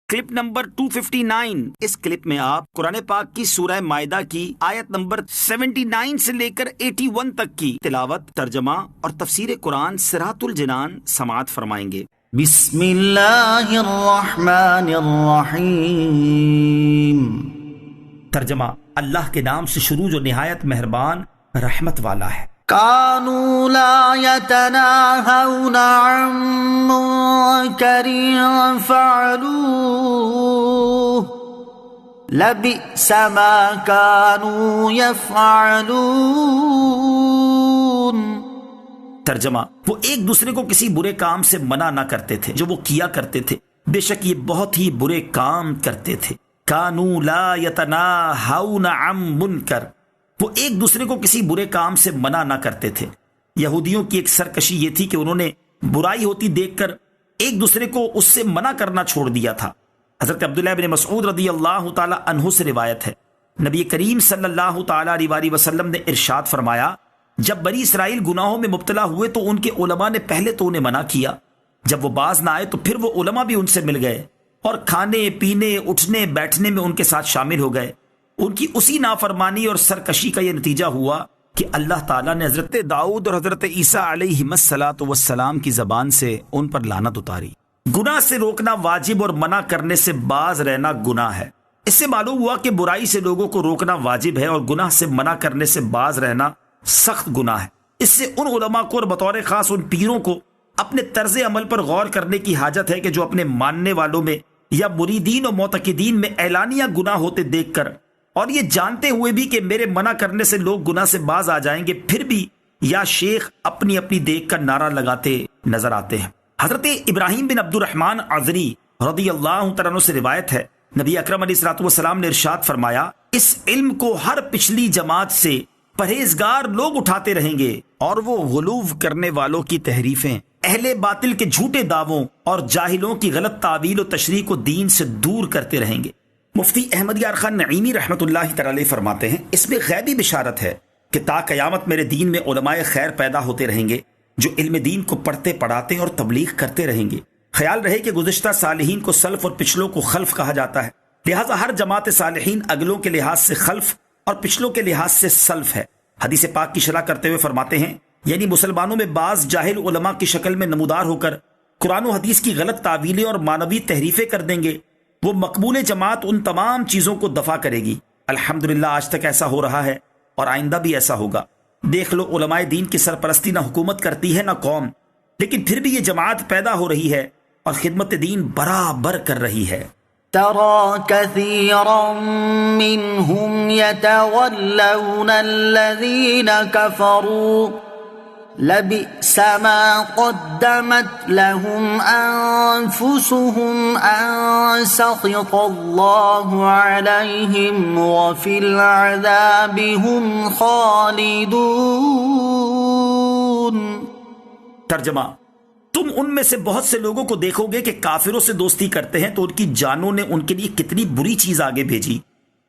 Clip number 259۔ اس clip میں آپ قرآن پاک کی سورہ مائدہ کی آیت نمبر 79 سے لے کر 81 تک کی تلاوت، ترجمہ اور تفسیر قرآن صراط الجنان سماعت فرمائیں گے۔ بسم اللہ الرحمن الرحیم۔ ترجمہ: اللہ کے نام سے شروع جو نہایت مہربان رحمت والا ہے۔ كانوا لا يتناهون عن منكر فعلوه لبئس ما كانوا يفعلون۔ ترجمہ: وہ ایک دوسرے کو کسی برے کام سے منع نہ کرتے تھے جو وہ کیا کرتے تھے، بے شک یہ بہت ہی برے کام کرتے تھے۔ كانوا لا يتناهون عن منكر، وہ ایک دوسرے کو کسی برے کام سے منع نہ کرتے تھے۔ یہودیوں کی ایک سرکشی یہ تھی کہ انہوں نے برائی ہوتی دیکھ کر ایک دوسرے کو اس سے منع کرنا چھوڑ دیا تھا۔ حضرت عبداللہ بن مسعود رضی اللہ تعالی عنہ سے روایت ہے، نبی کریم صلی اللہ تعالی علیہ وسلم نے ارشاد فرمایا، جب بنی اسرائیل گناہوں میں مبتلا ہوئے تو ان کے علماء نے پہلے تو انہیں منع کیا، جب وہ باز نہ آئے تو پھر وہ علماء بھی ان سے مل گئے اور کھانے پینے اٹھنے بیٹھنے میں ان کے ساتھ شامل ہو گئے۔ ان کی اسی نافرمانی اور سرکشی کا یہ نتیجہ ہوا کہ اللہ تعالیٰ نے حضرت داؤد اور حضرت عیسیٰ علیہ السلام کی زبان سے ان پر لعنت اتاری۔ گناہ سے روکنا واجب اور منع کرنے سے باز رہنا گناہ ہے۔ اس سے معلوم ہوا کہ برائی سے لوگوں کو روکنا واجب ہے اور گناہ سے منع کرنے سے باز رہنا سخت گناہ ہے۔ اس سے ان علماء کو اور بطور خاص ان پیروں کو اپنے طرز عمل پر غور کرنے کی حاجت ہے کہ جو اپنے ماننے والوں میں یا مریدین و معتقدین میں اعلانیہ گناہ ہوتے دیکھ کر اور یہ جانتے ہوئے بھی کہ میرے منع کرنے سے لوگ گناہ سے باز آ جائیں گے، پھر بھی یا شیخ اپنی اپنی دیکھ کر نعرہ لگاتے نظر آتے ہیں۔ حضرت ابراہیم بن عبد الرحمن عذری رضی اللہ تعالیٰ عنہ سے روایت ہے، نبی اکرم علیہ الصلوۃ والسلام نے ارشاد فرمایا، اس علم کو ہر پچھلی جماعت سے پرہیزگار لوگ اٹھاتے رہیں گے اور وہ غلو کرنے والوں کی تحریفیں، اہل باطل کے جھوٹے دعووں اور جاہلوں کی غلط تعویل و تشریح کو دین سے دور کرتے رہیں گے۔ مفتی احمد یار خان نعیمی رحمۃ اللہ تعالی فرماتے ہیں، اس میں غیبی بشارت ہے کہ تا قیامت میرے دین میں علماء خیر پیدا ہوتے رہیں گے جو علم دین کو پڑھتے پڑھاتے اور تبلیغ کرتے رہیں گے۔ خیال رہے کہ گزشتہ صالحین کو سلف اور پچھلوں کو خلف کہا جاتا ہے، لہٰذا ہر جماعت صالحین اگلوں کے لحاظ سے خلف اور پچھلوں کے لحاظ سے سلف ہے۔ حدیث پاک کی شرح کرتے ہوئے فرماتے ہیں، یعنی مسلمانوں میں بعض جاہل علماء کی شکل میں نمودار ہو کر قرآن و حدیث کی غلط تعویلیں اور مانوی تحریفیں کر دیں گے، وہ مقبول جماعت ان تمام چیزوں کو دفع کرے گی۔ الحمدللہ آج تک ایسا ہو رہا ہے اور آئندہ بھی ایسا ہوگا۔ دیکھ لو، علماء دین کی سرپرستی نہ حکومت کرتی ہے نہ قوم، لیکن پھر بھی یہ جماعت پیدا ہو رہی ہے اور خدمت دین برابر کر رہی ہے۔ ترى كثيرا منهم يتولون الذين كفروا لبئس ما قدمت لهم أنفسهم أن سخط الله عليهم وفي العذاب هم خالدون۔ ترجمہ: تم ان میں سے بہت سے لوگوں کو دیکھو گے کہ کافروں سے دوستی کرتے ہیں تو ان کی جانوں نے ان کے لیے کتنی بری چیز آگے بھیجی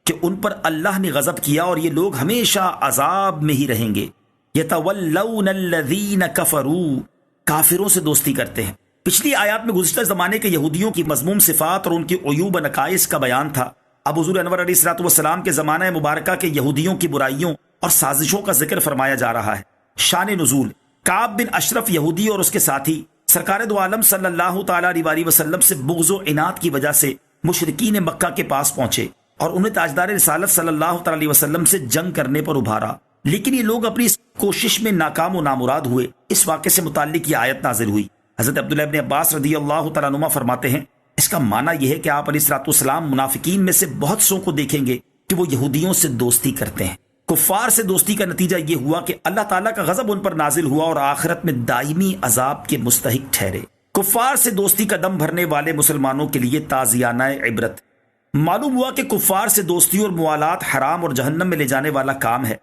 کہ ان پر اللہ نے غضب کیا اور یہ لوگ ہمیشہ عذاب میں ہی رہیں گے۔ یتولون الذین کفروا، کافروں سے دوستی کرتے ہیں۔ پچھلی آیات میں گزشتہ زمانے کے یہودیوں کی مذموم صفات اور ان کی عیوب و نقائص کا بیان تھا۔ اب حضور انور علیہ الصلوۃ والسلام کے زمانہ مبارکہ کے یہودیوں کی برائیوں اور سازشوں کا ذکر فرمایا جا رہا ہے۔ شان نزول: کعب بن اشرف یہودی اور اس کے ساتھی سرکار دو عالم صلی اللہ تعالی علیہ وسلم سے بغض و عناد کی وجہ سے مشرکین مکہ کے پاس پہنچے اور انہیں تاجدار رسالت صلی اللہ تعالی علیہ وسلم سے جنگ کرنے پر ابھارا، لیکن یہ لوگ اپنی اس کوشش میں ناکام و نامراد ہوئے۔ اس واقعے سے متعلق یہ آیت نازل ہوئی۔ حضرت عبداللہ ابن عباس رضی اللہ تعالیٰ عنہما فرماتے ہیں، اس کا معنی یہ ہے کہ آپ علیہ الصلوۃ والسلام منافقین میں سے بہت سو کو دیکھیں گے کہ وہ یہودیوں سے دوستی کرتے ہیں۔ کفار سے دوستی کا نتیجہ یہ ہوا کہ اللہ تعالیٰ کا غضب ان پر نازل ہوا اور آخرت میں دائمی عذاب کے مستحق ٹھہرے۔ کفار سے دوستی کا دم بھرنے والے مسلمانوں کے لیے تعزیانہ عبرت۔ معلوم ہوا کہ کفار سے دوستی اور موالات حرام اور جہنم میں لے جانے والا کام ہے۔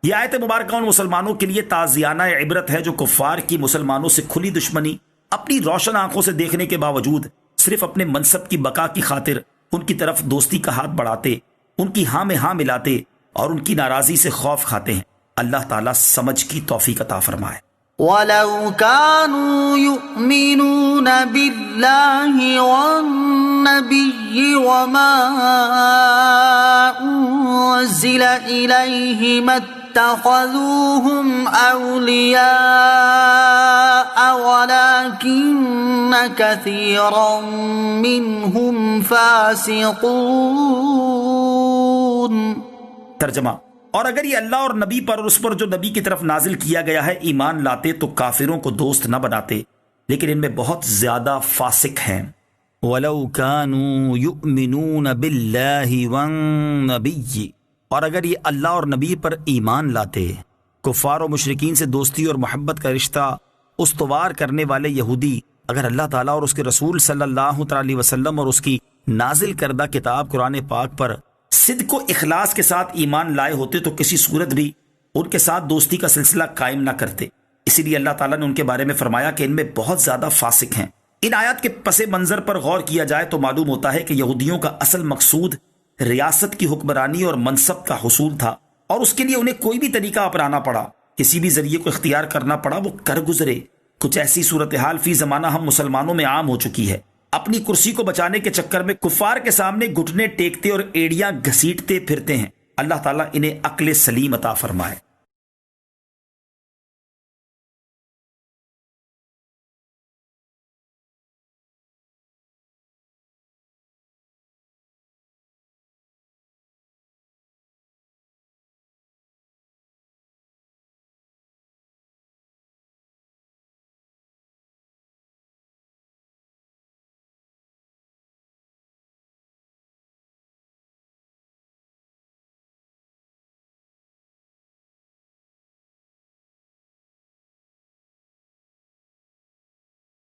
یہ آیت مبارکہ ان مسلمانوں کے لیے تعزیانہ عبرت ہے جو کفار کی مسلمانوں سے کھلی دشمنی اپنی روشن آنکھوں سے دیکھنے کے باوجود صرف اپنے منصب کی بقا کی خاطر ان کی طرف دوستی کا ہاتھ بڑھاتے، ان کی ہاں میں ہاں ملاتے اور ان کی ناراضی سے خوف کھاتے ہیں۔ اللہ تعالیٰ سمجھ کی توفیق عطا فرمائے۔ وَلَوْ كَانُوا يُؤْمِنُونَ بِاللَّهِ النبي وما أنزل إليه ما اتخذوهم أولياء ولكن كثيرا منهم فاسقون۔ ترجمہ، اور اگر یہ اللہ اور نبی پر اور اس پر جو نبی کی طرف نازل کیا گیا ہے ایمان لاتے تو کافروں کو دوست نہ بناتے، لیکن ان میں بہت زیادہ فاسق ہیں۔ وَلَوْ كَانُوا يُؤْمِنُونَ بِاللَّهِ وَالنَّبِيِّ، اور اگر یہ اللہ اور نبی پر ایمان لاتے، کفار و مشرکین سے دوستی اور محبت کا رشتہ استوار کرنے والے یہودی اگر اللہ تعالیٰ اور اس کے رسول صلی اللہ علیہ وسلم اور اس کی نازل کردہ کتاب قرآن پاک پر صدق و اخلاص کے ساتھ ایمان لائے ہوتے تو کسی صورت بھی ان کے ساتھ دوستی کا سلسلہ قائم نہ کرتے۔ اسی لیے اللہ تعالیٰ نے ان کے بارے میں فرمایا کہ ان میں بہت زیادہ فاسق ہیں۔ ان آیات کے پس منظر پر غور کیا جائے تو معلوم ہوتا ہے کہ یہودیوں کا اصل مقصود ریاست کی حکمرانی اور منصب کا حصول تھا، اور اس کے لیے انہیں کوئی بھی طریقہ اپنانا پڑا، کسی بھی ذریعے کو اختیار کرنا پڑا، وہ کر گزرے۔ کچھ ایسی صورتحال فی زمانہ ہم مسلمانوں میں عام ہو چکی ہے۔ اپنی کرسی کو بچانے کے چکر میں کفار کے سامنے گھٹنے ٹیکتے اور ایڑیاں گھسیٹتے پھرتے ہیں۔ اللہ تعالیٰ انہیں عقل سلیم عطا فرمائے۔